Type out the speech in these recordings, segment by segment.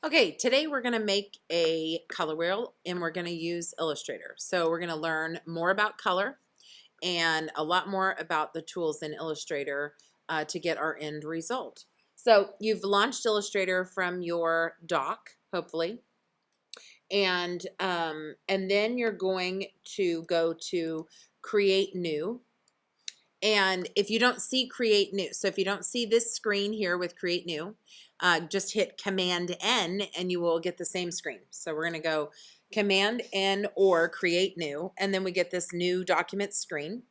Okay, today we're going to make a color wheel and we're going to use Illustrator. So we're going to learn more about color and a lot more about the tools in Illustrator to get our end result. So you've launched Illustrator from your dock, hopefully, and then you're going to go to Create New. And if you don't see Create New, so if you don't see this screen here with Create New, just hit Command N and you will get the same screen. So we're going to go Command N or Create New, and then we get this new document screen.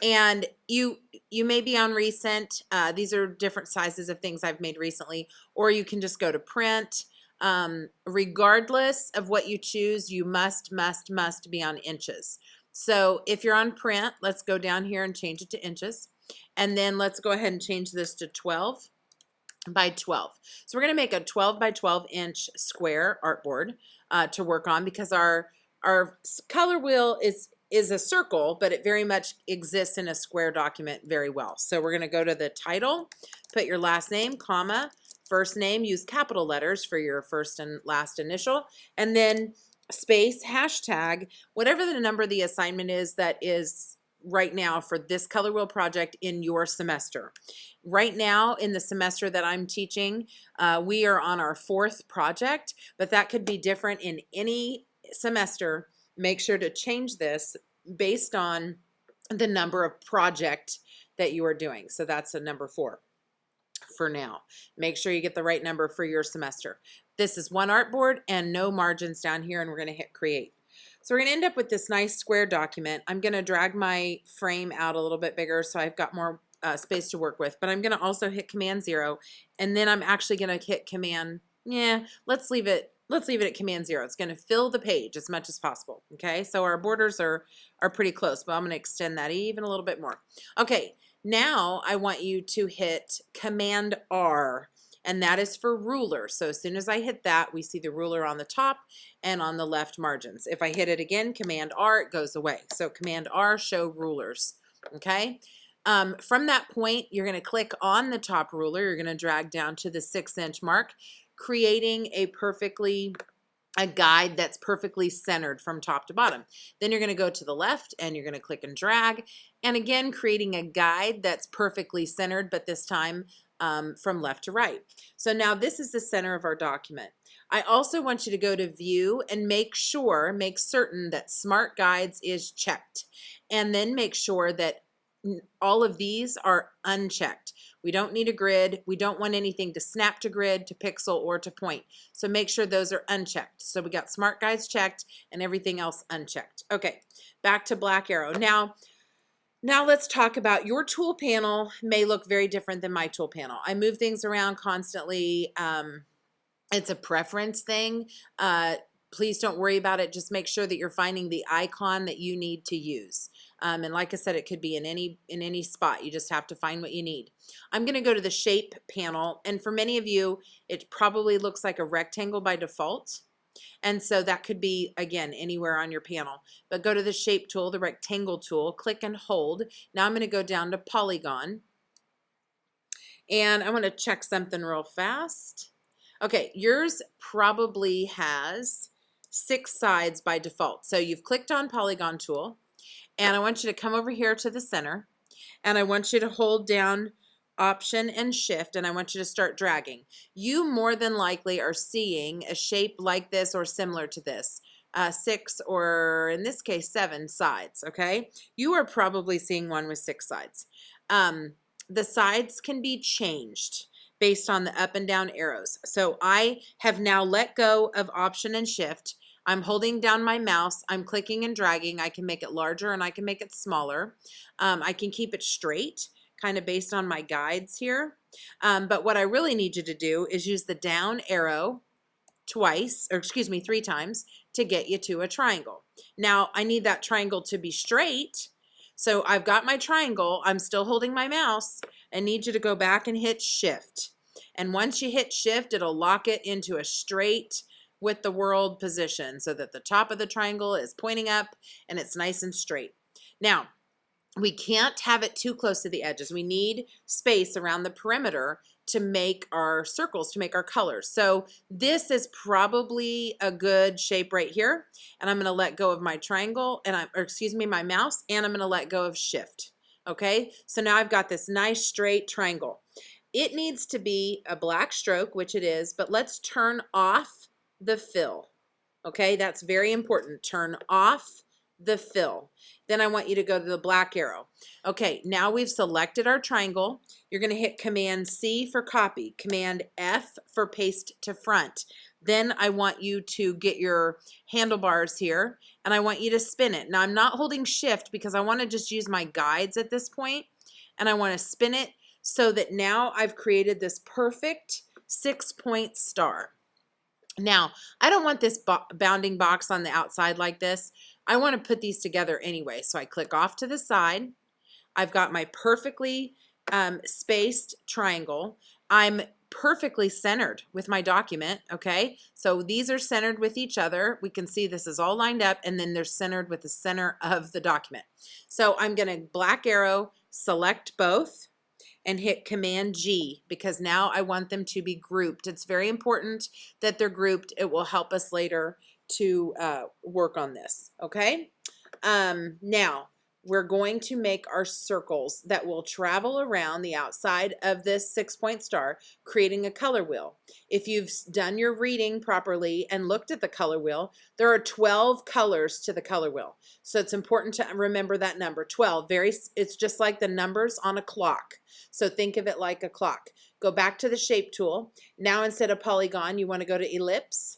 And you may be on recent. These are different sizes of things I've made recently, or you can just go to print. Regardless of what you choose, you must be on inches. So if you're on print, let's go down here and change it to inches. And then let's go ahead and change this to 12 by 12. So we're going to make a 12 by 12 inch square artboard to work on, because our color wheel is a circle, but it very much exists in a square document very well. So we're going to go to the title, put your last name, comma, first name, use capital letters for your first and last initial, and then space, hashtag, whatever the number of the assignment is that is right now for this color wheel project in your semester. Right now in the semester that I'm teaching, we are on our 4th project, but that could be different in any semester. Make sure to change this based on the number of project that you are doing. So that's a number 4 for now. Make sure you get the right number for your semester. This is one artboard and no margins down here, and we're going to hit create. So we're going to end up with this nice square document. I'm going to drag my frame out a little bit bigger so I've got more space to work with, but I'm going to also hit Command 0, and then I'm actually going to hit Command, let's leave it at Command 0. It's going to fill the page as much as possible. Okay, so our borders are pretty close, but I'm going to extend that even a little bit more. Okay, now I want you to hit Command R, and that is for ruler. So as soon as I hit that, we see the ruler on the top and on the left margins. If I hit it again, Command R, it goes away. So Command R, show rulers. Okay. From that point, you're going to click on the top ruler. You're going to drag down to the 6-inch mark, creating a guide that's perfectly centered from top to bottom. Then you're going to go to the left and you're going to click and drag, and again creating a guide that's perfectly centered, but this time from left to right. So now this is the center of our document. I also want you to go to view and make certain that Smart Guides is checked, and then make sure that all of these are unchecked. We don't need a grid. We don't want anything to snap to grid, to pixel, or to point. So make sure those are unchecked. So we got Smart Guides checked and everything else unchecked. Okay, back to Black Arrow. Now let's talk about your tool panel. May look very different than my tool panel. I move things around constantly. It's a preference thing. Please don't worry about it. Just make sure that you're finding the icon that you need to use. And like I said, it could be in any spot. You just have to find what you need. I'm going to go to the shape panel, and for many of you, it probably looks like a rectangle by default. And so that could be, again, anywhere on your panel. But go to the shape tool, the rectangle tool, click and hold. Now I'm going to go down to polygon, and I want to check something real fast. Okay, yours probably has 6 sides by default. So you've clicked on polygon tool, and I want you to come over here to the center, and I want you to hold down Option and Shift, and I want you to start dragging. You more than likely are seeing a shape like this or similar to this. 6, or in this case 7 sides, okay? You are probably seeing one with 6 sides. The sides can be changed based on the up and down arrows. So I have now let go of Option and Shift. I'm holding down my mouse. I'm clicking and dragging. I can make it larger and I can make it smaller. I can keep it straight, kind of based on my guides here. But what I really need you to do is use the down arrow 3 times to get you to a triangle. Now I need that triangle to be straight. So I've got my triangle. I'm still holding my mouse. I need you to go back and hit Shift. And once you hit Shift, it'll lock it into a straight with the world position so that the top of the triangle is pointing up and it's nice and straight. Now, we can't have it too close to the edges. We need space around the perimeter to make our circles, to make our colors. So this is probably a good shape right here. And I'm gonna let go of my triangle and my mouse, and I'm gonna let go of shift. Okay, so now I've got this nice straight triangle. It needs to be a black stroke, which it is, but let's turn off the fill. Okay, that's very important. Turn off the fill. Then I want you to go to the black arrow. Okay, now we've selected our triangle. You're going to hit Command C for copy, Command F for paste to front. Then I want you to get your handlebars here, and I want you to spin it. Now I'm not holding shift because I want to just use my guides at this point, and I want to spin it so that now I've created this perfect 6-point star. Now, I don't want this bounding box on the outside like this. I want to put these together anyway. So I click off to the side. I've got my perfectly spaced triangle. I'm perfectly centered with my document, okay? So these are centered with each other. We can see this is all lined up, and then they're centered with the center of the document. So I'm going to black arrow, select both, and hit Command G because now I want them to be grouped. It's very important that they're grouped. It will help us later to work on this, okay? Now, we're going to make our circles that will travel around the outside of this 6-point star, creating a color wheel. If you've done your reading properly and looked at the color wheel, there are 12 colors to the color wheel. So it's important to remember that number, 12. It's just like the numbers on a clock. So think of it like a clock. Go back to the shape tool. Now instead of polygon, you want to go to ellipse.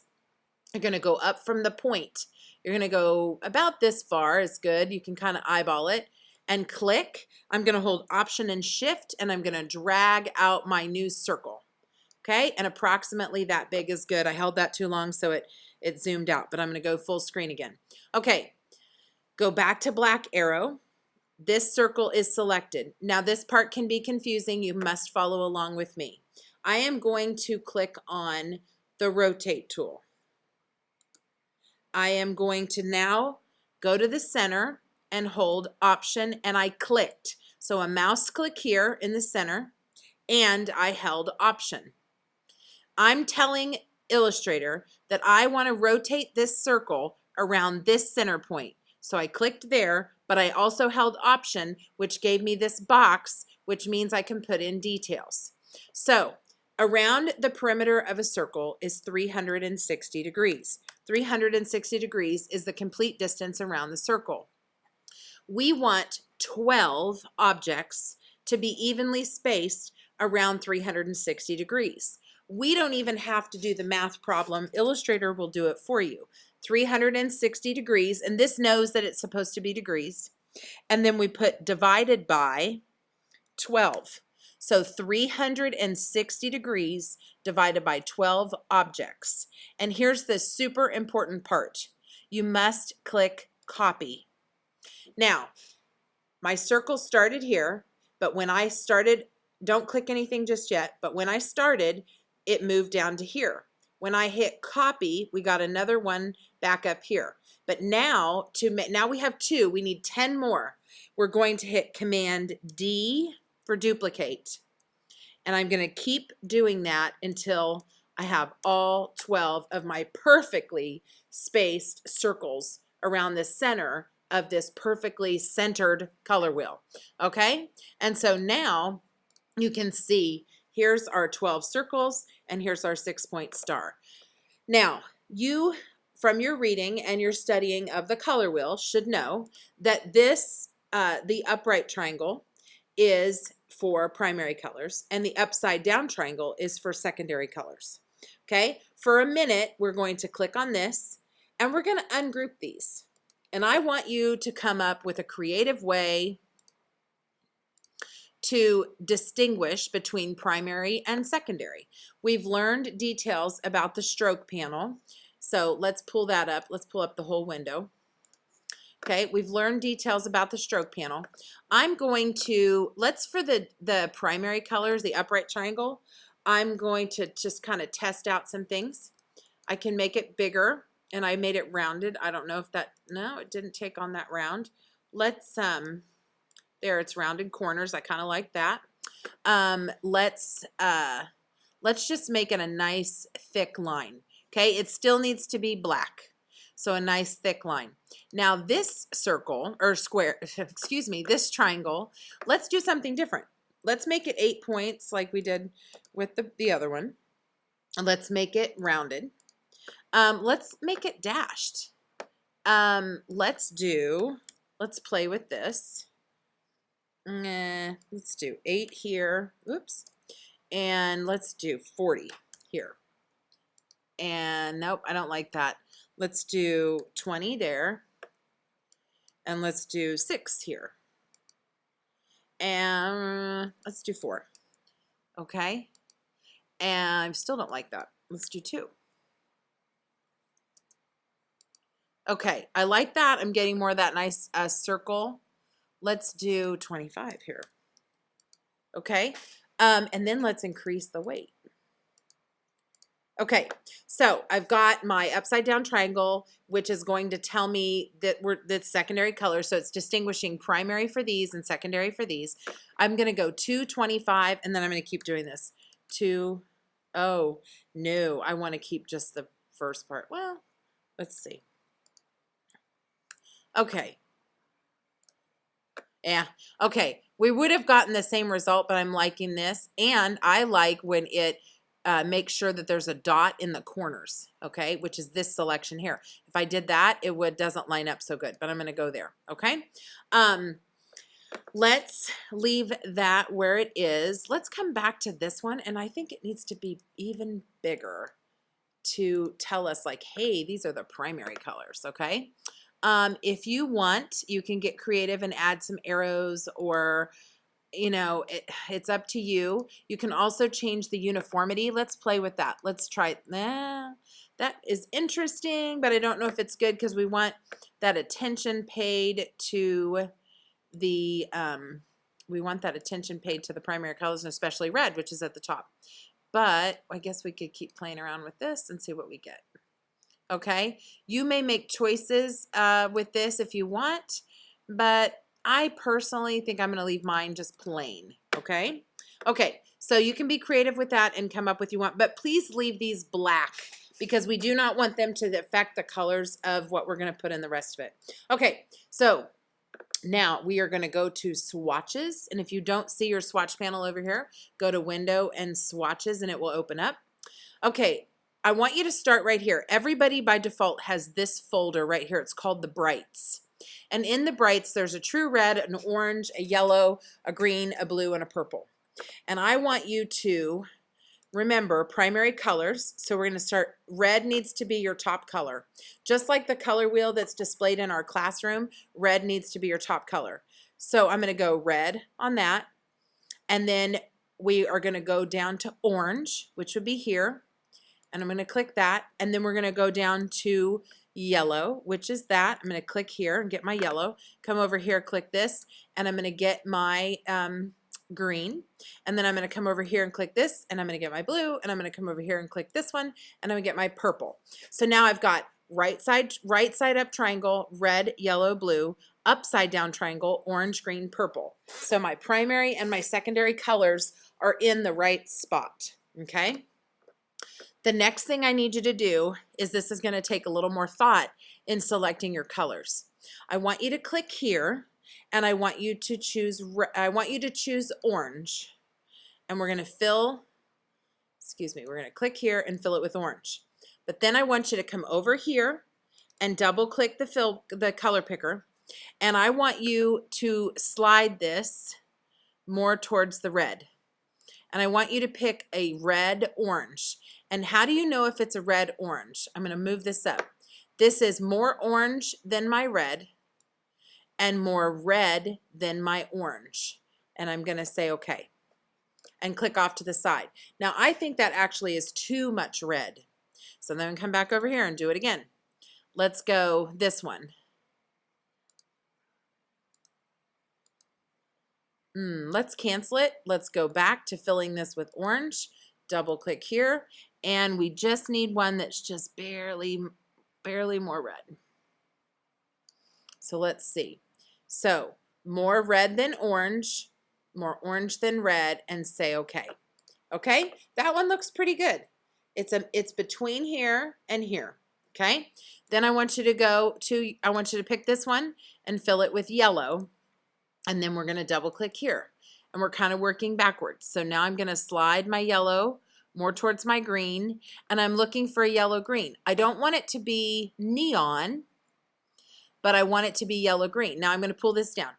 You're going to go up from the point. You're going to go about this far is good. You can kind of eyeball it and click. I'm going to hold Option and Shift, and I'm going to drag out my new circle. Okay, and approximately that big is good. I held that too long, so it zoomed out, but I'm going to go full screen again. Okay, go back to black arrow. This circle is selected. Now this part can be confusing. You must follow along with me. I am going to click on the rotate tool. I am going to now go to the center and hold Option, and I clicked. So a mouse click here in the center, and I held Option. I'm telling Illustrator that I want to rotate this circle around this center point. So I clicked there, but I also held Option, which gave me this box, which means I can put in details. So around the perimeter of a circle is 360 degrees. 360 degrees is the complete distance around the circle. We want 12 objects to be evenly spaced around 360 degrees. We don't even have to do the math problem. Illustrator will do it for you. 360 degrees, and this knows that it's supposed to be degrees. And then we put divided by 12. So 360 degrees divided by 12 objects. And here's the super important part. You must click copy. Now, my circle started here, but when I started, don't click anything just yet, but when I started, it moved down to here. When I hit copy, we got another one back up here. But now, now we have 2, we need 10 more. We're going to hit Command D for duplicate. And I'm going to keep doing that until I have all 12 of my perfectly spaced circles around the center of this perfectly centered color wheel. Okay? And so now you can see here's our 12 circles and here's our 6-point star. Now, you from your reading and your studying of the color wheel should know that this, the upright triangle is for primary colors and the upside down triangle is for secondary colors. Okay, for a minute, we're going to click on this and we're going to ungroup these. And I want you to come up with a creative way to distinguish between primary and secondary. We've learned details about the stroke panel. So let's pull that up. Let's pull up the whole window. Okay, we've learned details about the stroke panel. I'm going to, for the primary colors, the upright triangle, I'm going to just kind of test out some things. I can make it bigger, and I made it rounded. I don't know if that, no, it didn't take on that round. Let's There, it's rounded corners. I kind of like that. Let's just make it a nice thick line. Okay, it still needs to be black. So a nice thick line. Now this circle, or square, excuse me, this triangle, let's do something different. Let's make it 8 points like we did with the other one. And let's make it rounded. Let's make it dashed. Let's play with this. Let's do 8 here. Oops. And let's do 40 here. And nope, I don't like that. Let's do 20 there. And let's do 6 here. And let's do 4. Okay. And I still don't like that. Let's do 2. Okay, I like that. I'm getting more of that nice circle. Let's do 25 here. Okay. And then let's increase the weight. Okay, so I've got my upside down triangle, which is going to tell me that that's secondary colors. So it's distinguishing primary for these and secondary for these. I'm going to go 2, 25, and then I'm going to keep doing this. 2, oh, no, I want to keep just the first part. Well, let's see. Okay. Yeah, okay. We would have gotten the same result, but I'm liking this. And I like when it makes sure that there's a dot in the corners, okay, which is this selection here. If I did that, it doesn't line up so good, but I'm going to go there, okay? Let's leave that where it is. Let's come back to this one, and I think it needs to be even bigger to tell us, like, hey, these are the primary colors, okay? If you want, you can get creative and add some arrows, or you know, it's up to you. You can also change the uniformity. Let's play with that. Let's try. That is interesting, but I don't know if it's good because we want that attention paid to the primary colors, and especially red, which is at the top. But I guess we could keep playing around with this and see what we get. Okay, you may make choices with this if you want, but I personally think I'm going to leave mine just plain, okay? Okay, so you can be creative with that and come up with what you want, but please leave these black because we do not want them to affect the colors of what we're going to put in the rest of it. Okay, so now we are going to go to swatches, and if you don't see your swatch panel over here, go to Window and Swatches, and it will open up. Okay, I want you to start right here. Everybody by default has this folder right here. It's called the Brights. And in the Brights, there's a true red, an orange, a yellow, a green, a blue, and a purple. And I want you to remember primary colors. So we're going to start, red needs to be your top color. Just like the color wheel that's displayed in our classroom, red needs to be your top color. So I'm going to go red on that. And then we are going to go down to orange, which would be here. And I'm going to click that. And then we're going to go down to yellow, which is that. I'm going to click here and get my yellow. Come over here, click this, and I'm going to get my green. And then I'm going to come over here and click this, and I'm going to get my blue, and I'm going to come over here and click this one, and I'm going to get my purple. So now I've got right side up triangle, red, yellow, blue, upside down triangle, orange, green, purple. So my primary and my secondary colors are in the right spot, okay? The next thing I need you to do is this is going to take a little more thought in selecting your colors. I want you to click here, and I want you to choose orange, and we're going to we're going to click here and fill it with orange. But then I want you to come over here and double click the color picker, and I want you to slide this more towards the red. And I want you to pick a red orange. And how do you know if it's a red orange? I'm going to move this up. This is more orange than my red and more red than my orange. And I'm going to say okay and click off to the side. Now I think that actually is too much red. So then come back over here and do it again. Let's go this one. Let's cancel it. Let's go back to filling this with orange. Double click here, and we just need one that's just barely more red. So let's see. So more red than orange, more orange than red, and say okay. Okay, that one looks pretty good. It's between here and here. Okay, then I want you to pick this one and fill it with yellow, and then we're going to double click here, and we're kind of working backwards. So now I'm going to slide my yellow more towards my green, and I'm looking for a yellow green. I don't want it to be neon, but I want it to be yellow green. Now I'm going to pull this down.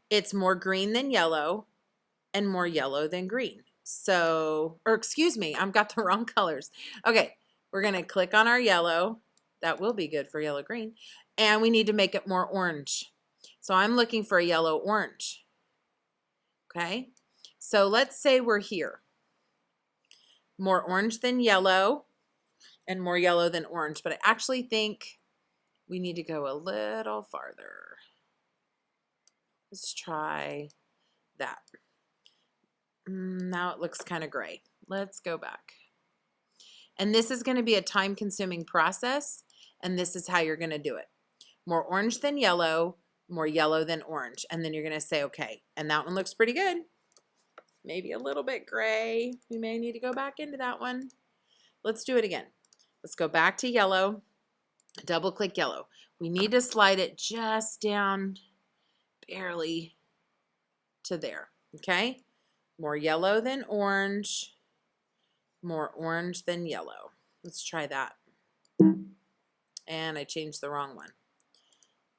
It's more green than yellow and more yellow than green. So, or excuse me, I've got the wrong colors. Okay, we're going to click on our yellow. That will be good for yellow green. And we need to make it more orange. So I'm looking for a yellow orange. Okay, so let's say we're here. More orange than yellow and more yellow than orange. But I actually think we need to go a little farther. Let's try that. Now it looks kind of gray. Let's go back. And this is going to be a time-consuming process, and this is how you're going to do it. More orange than yellow, more yellow than orange, and then you're going to say okay. And that one looks pretty good. Maybe a little bit gray. We may need to go back into that one. Let's do it again. Let's go back to yellow, double-click yellow. We need to slide it just down barely to there, okay? More yellow than orange, more orange than yellow. Let's try that. And I changed the wrong one.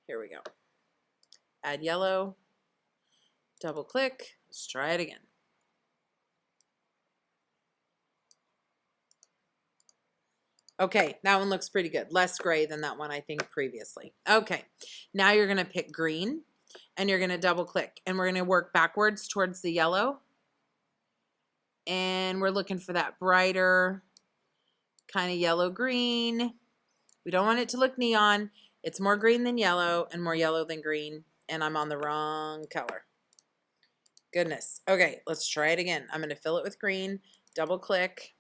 Here we go. Add yellow, double click, let's try it again. Okay, that one looks pretty good. Less gray than that one I think previously. Okay, now you're gonna pick green and you're gonna double click and we're gonna work backwards towards the yellow. And we're looking for that brighter kind of yellow green. We don't want it to look neon. It's more green than yellow and more yellow than green. And I'm on the wrong color. Goodness. Okay, let's try it again. I'm going to fill it with green, double click.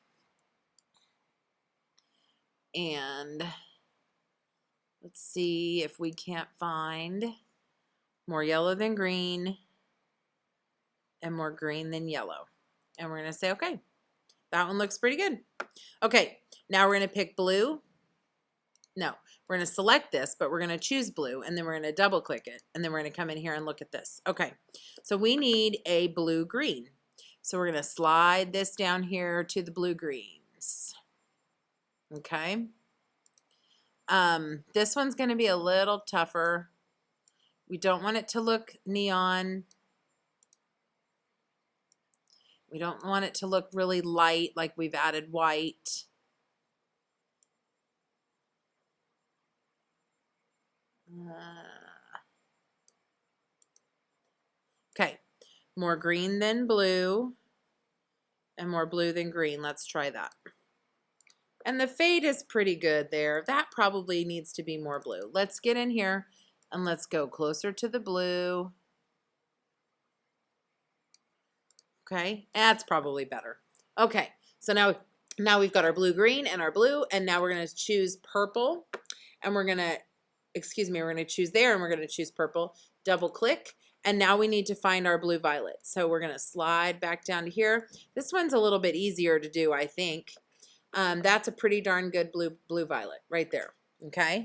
And let's see if we can't find more yellow than green and more green than yellow. And we're going to say, okay, that one looks pretty good. Okay, now we're going to pick blue. No, we're going to select this, but we're going to choose blue, and then we're going to double click it, and then we're going to come in here and look at this. Okay, so we need a blue-green. So we're going to slide this down here to the blue-greens. Okay. This one's going to be a little tougher. We don't want it to look neon. We don't want it to look really light, like we've added white. Okay, more green than blue and more blue than green. Let's try that. And the fade is pretty good there. That probably needs to be more blue. Let's get in here and let's go closer to the blue. Okay, that's probably better. Okay, so now we've got our blue-green and our blue, and now we're going to choose purple, and we're going to, we're going to choose there, and we're going to choose purple, double click, and now we need to find our blue-violet. So we're going to slide back down to here. This one's a little bit easier to do, I think. That's a pretty darn good blue-violet right there, okay?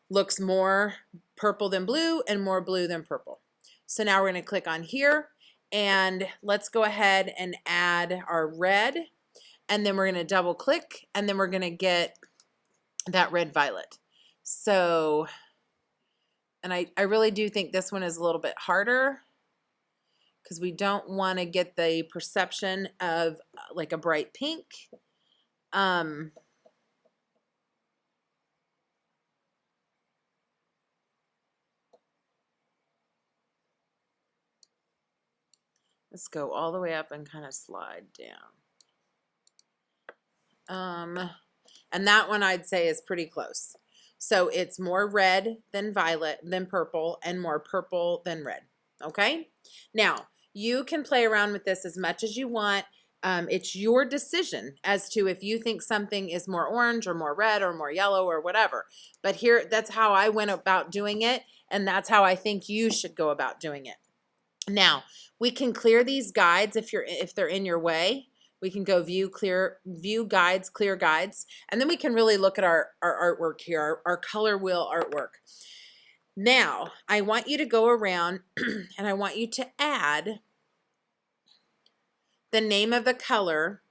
Looks more purple than blue and more blue than purple. So now we're going to click on here, and let's go ahead and add our red, and then we're going to double click, and then we're going to get that red-violet. So, and I really do think this one is a little bit harder because we don't want to get the perception of like a bright pink. Let's go all the way up and kind of slide down. And that one I'd say is pretty close. So it's more red than violet than purple and more purple than red. Okay? Now, you can play around with this as much as you want. It's your decision as to if you think something is more orange or more red or more yellow or whatever. But here, that's how I went about doing it. And that's how I think you should go about doing it. Now, we can clear these guides if they're in your way. We can go view guides, clear guides, and then we can really look at our artwork here, our color wheel artwork. Now, I want you to go around and I want you to add the name of the color,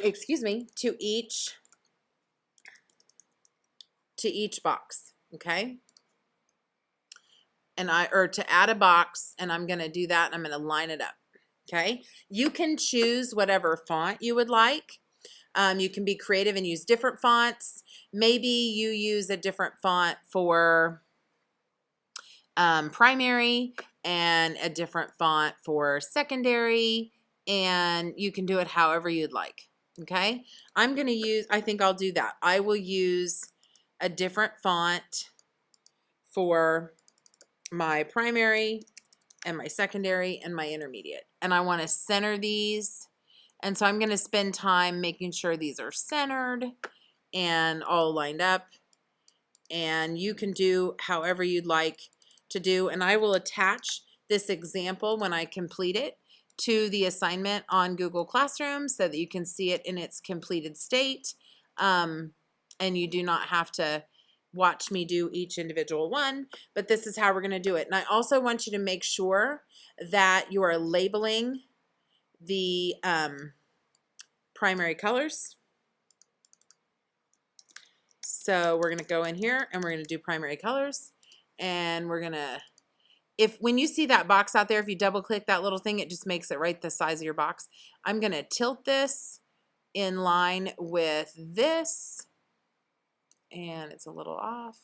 excuse me, to each box, okay? And to add a box, and I'm going to do that, and I'm going to line it up, okay? You can choose whatever font you would like. You can be creative and use different fonts. Maybe you use a different font for primary and a different font for secondary, and you can do it however you'd like, okay? I think I'll do that. I will use a different font for my primary and my secondary and my intermediate. And I want to center these. And so I'm going to spend time making sure these are centered and all lined up. And you can do however you'd like to do. And I will attach this example when I complete it to the assignment on Google Classroom so that you can see it in its completed state. And you do not have to watch me do each individual one, but this is how we're going to do it. And I also want you to make sure that you are labeling the primary colors. So we're going to go in here and we're going to do primary colors, and we're going to, when you see that box out there, if you double click that little thing, it just makes it right the size of your box. I'm going to tilt this in line with this, and it's a little off.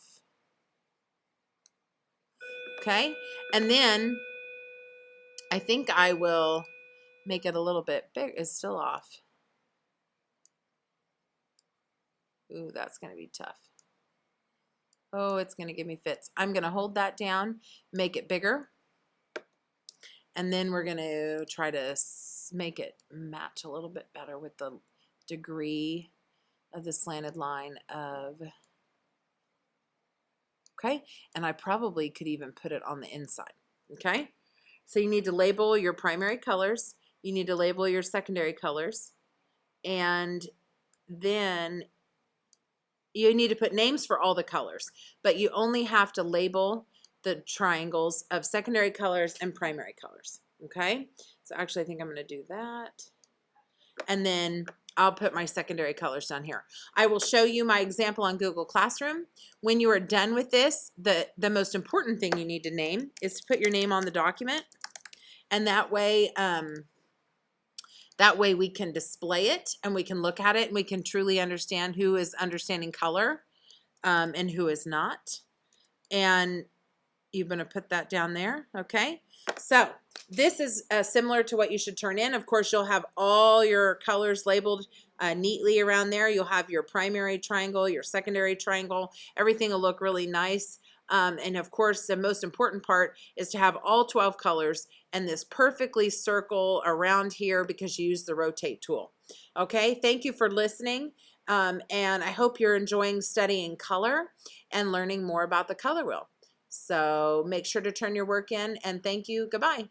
Okay, and then I think I will make it a little bit big. It's still off. Ooh, that's going to be tough. Oh, it's going to give me fits. I'm going to hold that down, make it bigger, and then we're going to try to make it match a little bit better with the degree of the slanted line of, okay, and I probably could even put it on the inside, okay? So you need to label your primary colors, you need to label your secondary colors, and then you need to put names for all the colors, but you only have to label the triangles of secondary colors and primary colors, okay? So actually I think I'm going to do that, and then I'll put my secondary colors down here. I will show you my example on Google Classroom. When you are done with this, the most important thing you need to name is to put your name on the document, and that way we can display it and we can look at it and we can truly understand who is understanding color and who is not. And you're going to put that down there, okay? So this is similar to what you should turn in. Of course, you'll have all your colors labeled neatly around there. You'll have your primary triangle, your secondary triangle. Everything will look really nice. And of course, the most important part is to have all 12 colors and this perfectly circle around here because you use the rotate tool. Okay, thank you for listening. And I hope you're enjoying studying color and learning more about the color wheel. So make sure to turn your work in, and thank you. Goodbye.